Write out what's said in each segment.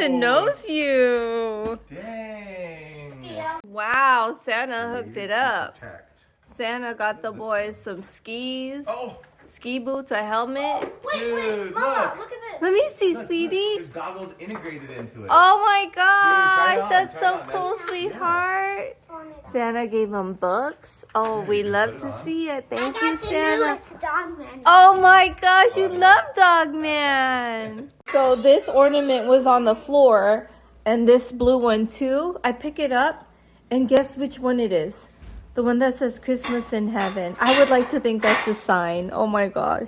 Santa knows you. Dang. Wow, Santa hooked it up. Santa got the boys some skis. Oh. Ski boots, a helmet. Dude, Mama, look at this. Let me see, Look, sweetie. there's goggles integrated into it. Oh my gosh, on, that's try so it on. cool, That's- sweetheart. Santa gave them books. Oh, Yeah, we you love put it to on. see it. Thank I you, got the Santa. newest dog man. Oh my gosh, you Love it. love Dogman. So this ornament was on the floor, and this blue one too. I pick it up, and guess which one it is? The one that says Christmas in Heaven. I would like to think that's a sign. Oh my gosh.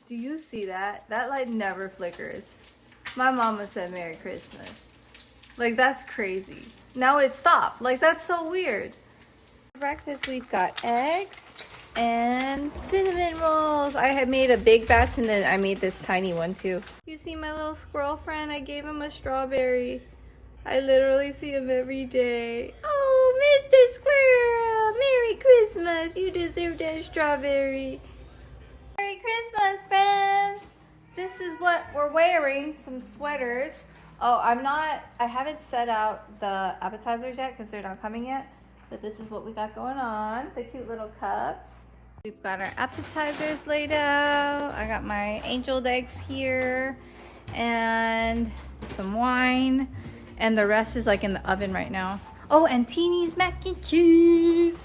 Do you see that? That light never flickers. My mama said Merry Christmas. Like, that's crazy. Now it stopped. Like, that's so weird. For breakfast, we've got eggs and cinnamon rolls. I had made a big batch, and then I made this tiny one too. You see my little squirrel friend? I gave him a strawberry. I literally see him every day. Oh, Mr. Squirrel, Merry Christmas. You deserve that strawberry. Merry Christmas, friends. This is what we're wearing, some sweaters. Oh, I haven't set out the appetizers yet because they're not coming yet. But this is what we got going on. The cute little cups. We've got our appetizers laid out. I got my angel eggs here and some wine. And the rest is like in the oven right now. Oh, and Teeny's mac and cheese.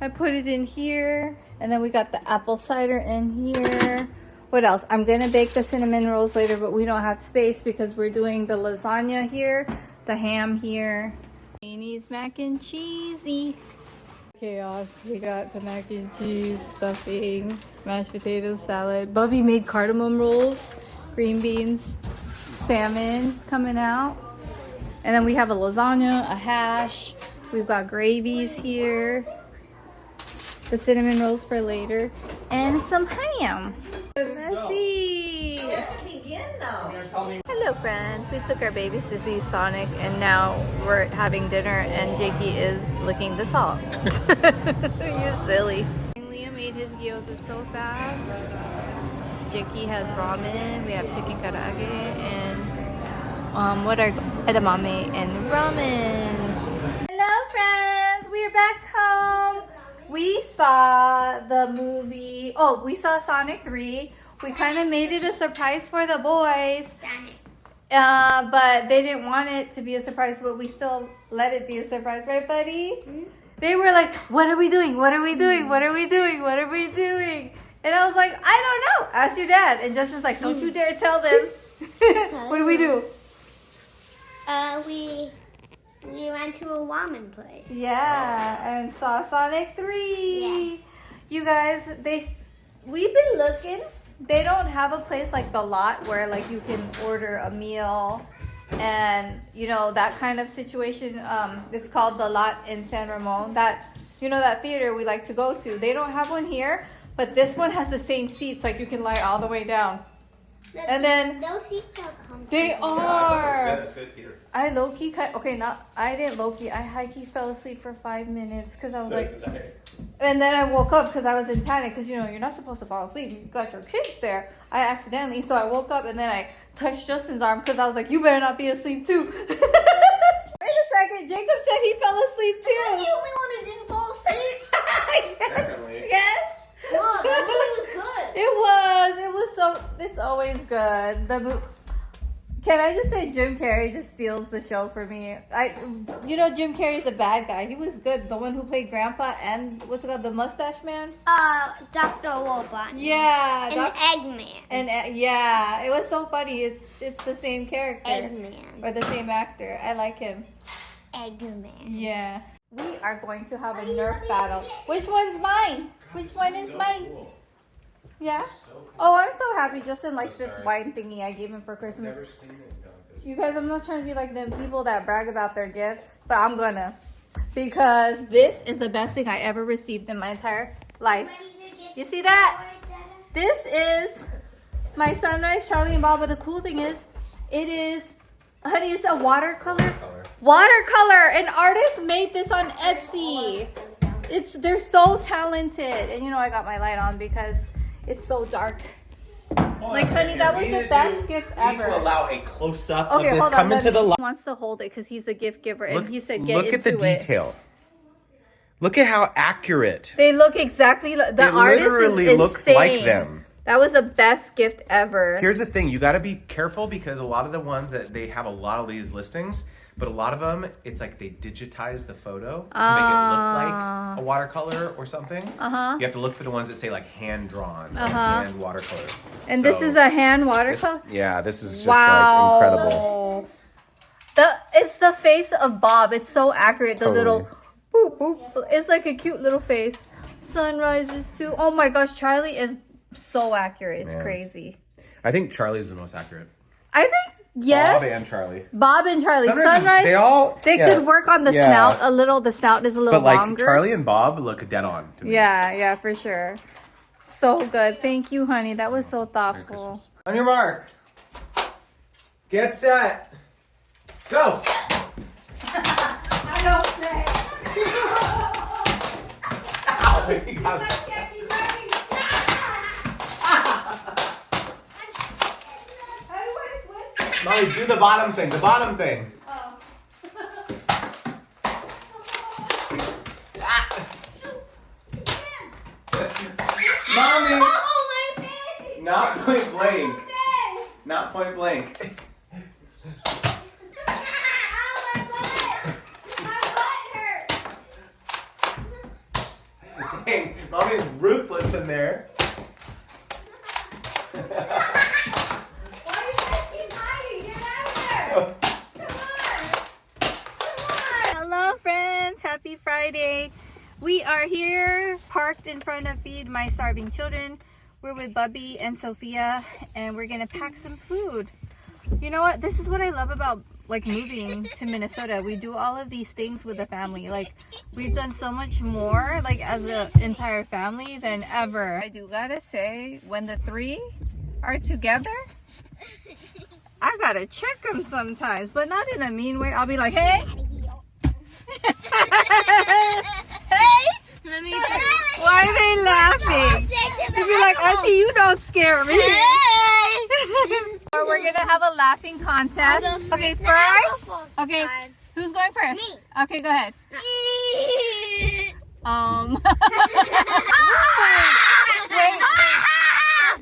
I put it in here. And then we got the apple cider in here. What else? I'm gonna bake the cinnamon rolls later, but we don't have space because we're doing the lasagna here, the ham here. Teeny's mac and cheesy. Chaos. We got the mac and cheese, stuffing, mashed potatoes, salad. Bubby made cardamom rolls, green beans, salmon's coming out. And then we have a lasagna, a hash. We've got gravies here. The cinnamon rolls for later. And some ham. Let's see. Hello friends. We took our babies to see Sonic and now we're having dinner and Jakey is licking the salt. You're silly. Liam made his gyoza so fast. Jakey has ramen. We have chicken karaage and what are edamame and ramen. Hello friends. We're back home. We saw the movie. Oh, we saw Sonic 3. We kind of made it a surprise for the boys. But they didn't want it to be a surprise, but we still let it be a surprise, right, buddy? Mm-hmm. They were like, what are we doing? What are we doing? What are we doing? What are we doing? And I was like, I don't know. Ask your dad. And Justin's like, don't you dare tell them. What do we do? We went to a ramen place. Yeah, and saw Sonic 3. Yeah. You guys, we've been looking. They don't have a place like the Lot where like you can order a meal and you know that kind of situation. It's called the Lot in San Ramon. That that theater we like to go to. They don't have one here, but this one has the same seats. Like you can lie all the way down. And then those seats are comfortable. they are. That's good here. I low-key I didn't low-key. I high-key fell asleep for 5 minutes because I was and then I woke up because I was in panic because you're not supposed to fall asleep. You got your kids there. I accidentally, so I woke up and then I touched Justin's arm because I was like, you better not be asleep too. Wait a second, Jacob said he fell asleep too. I'm the only one who didn't fall asleep. Definitely. Yes. No, that movie was good. It's always good. Can I just say Jim Carrey just steals the show for me? Jim Carrey's a bad guy. He was good. The one who played Grandpa and what's it called, the Mustache Man? Dr. Wolfman. Yeah. And Eggman. And yeah, it was so funny. It's the same character. Eggman. Or the same actor. I like him. Eggman. Yeah. We are going to have a Nerf battle. Which one's mine? Which one is mine? Cool. Yeah? So cool. Oh, I'm so happy. Justin likes this wine thingy I gave him for Christmas. Never seen it. You guys, I'm not trying to be like them people that brag about their gifts, but I'm gonna. Because this is the best thing I ever received in my entire life. You see that? This is my Sunrise Charlie and Bob, but the cool thing is, it is, honey, it's a watercolor. Watercolor! An artist made this on Etsy. They're so talented. And I got my light on because it's so dark Like, honey, that was the best gift We need ever. to allow a close-up Okay, of this hold on. coming to the light. He wants to hold it because he's the gift giver, and he said get Look into at the it. detail. Look at how accurate. They look exactly like the It artist literally is looks insane. like them. That was the best gift ever. Here's the thing, you got to be careful because a lot of the ones that they have a lot of these listings, but a lot of them, it's like they digitize the photo to make it look like a watercolor or something. You have to look for the ones that say like hand drawn or hand watercolor. And So this is a hand watercolor. this is just Wow. like incredible. It's the face of Bob. It's so accurate. The Totally. little boop boop. It's like a cute little face. Sunrises too. Oh my gosh, Charlie is so accurate. It's crazy. I think Charlie is the most accurate. I think yes. Bob and Charlie. Bob and Charlie. Sunrise, they could work on the snout a little. The snout is a little but like longer. Charlie and Bob look dead on to me. Yeah, for sure. So good. Thank you, honey. That was so Merry thoughtful. Christmas. On your mark. Get set. Go. I don't say. Ow, you got it. How do I switch? Mommy, do the bottom thing. The bottom thing. Oh. Mommy. Oh, my face! Not point blank. Not point blank. Ow, my butt! My butt hurts! Dang, Mommy's ruthless in there. Why do you guys keep hiding? Get out of there! Come on! Hello, friends. Happy Friday. We are here parked in front of Feed My Starving Children. We're with Bubby and Sophia, and we're gonna pack some food. You know what? This is what I love about like moving to Minnesota. We do all of these things with the family. Like, we've done so much more like as an entire family than ever. I do gotta say, when the three are together, I gotta check them sometimes, but not in a mean way. I'll be like, hey. Hey! Let me Why are they laughing? To be like, Auntie, you don't scare me. So we're gonna have a laughing contest. Okay, first. Okay, who's going first? Me. Okay, go ahead.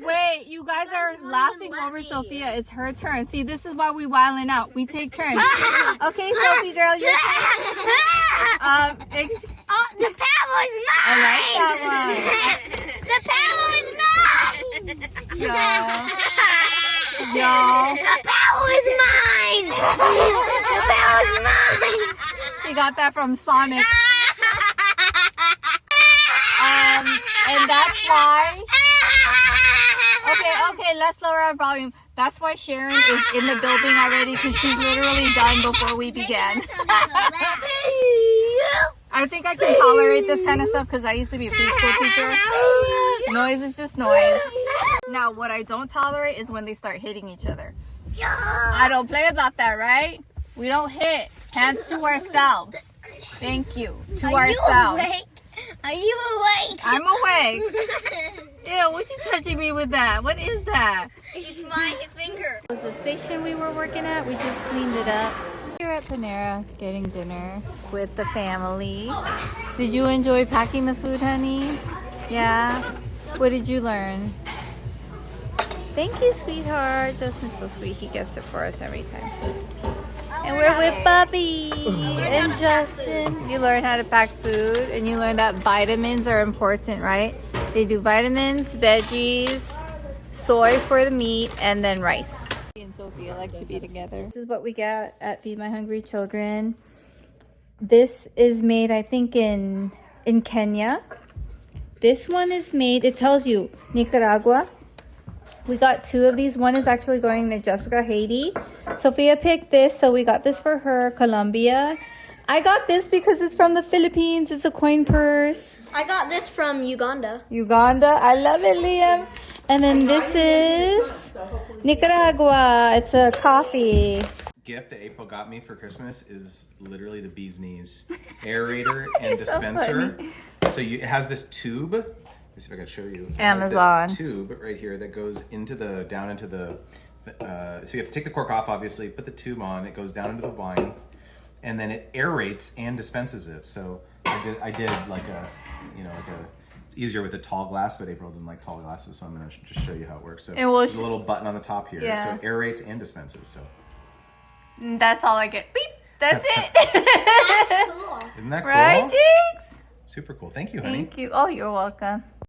Wait, you guys are laughing over Sophia. It's her turn. See, this is why we wilding out. We take turns. Okay, Sophie girl, your turn. The paddle is mine! I like that one. The paddle is mine! Y'all. The paddle is mine! The paddle is mine! You got that from Sonic. And that's why. Okay, let's lower our volume. That's why Sharon is in the building already, because she's literally done before we began. I think I can tolerate this kind of stuff because I used to be a preschool teacher. Noise is just noise. Now, what I don't tolerate is when they start hitting each other. I don't play about that, right? We don't hit. Hands to ourselves. Thank you. To ourselves. Are you awake? I'm awake. Ew, what you touching me with that? What is that? It's my finger. This was the station we were working at. We just cleaned it up. We're at Panera getting dinner with the family. Did you enjoy packing the food, honey? Yeah? What did you learn? Thank you, sweetheart. Justin's so sweet. He gets it for us every time. And we're with Bubby and Justin. You learn how to pack food, and you learn that vitamins are important, right? They do vitamins, veggies, soy for the meat, and then rice. Me and Sophia like to be together. This is what we got at Feed My Hungry Children. This is made, I think, in Kenya. This one is made, it tells you, Nicaragua. We got 2 of these. One is actually going to Jessica, Haiti. Sophia picked this, so we got this for her. Colombia. I got this because it's from the Philippines. It's a coin purse. I got this from Uganda. Uganda. I love it, Liam. And then this is Nicaragua. It's a coffee. Gift that April got me for Christmas is literally the bee's knees aerator and So dispenser. funny. So it has this tube me see if I can show you. Amazon. This tube right here that goes into the down into the. So you have to take the cork off, obviously. Put the tube on. It goes down into the wine, and then it aerates and dispenses it. So I did like a, you know, like a. It's easier with a tall glass, but April didn't like tall glasses, so I'm gonna just show you how it works. So there's a little button on the top here, Yeah. so it aerates and dispenses. So That's all I get. Beep. That's it. That's cool. isn't that cool? Right, Diggs? Super cool. Thank you, honey. Thank you. Oh, you're welcome.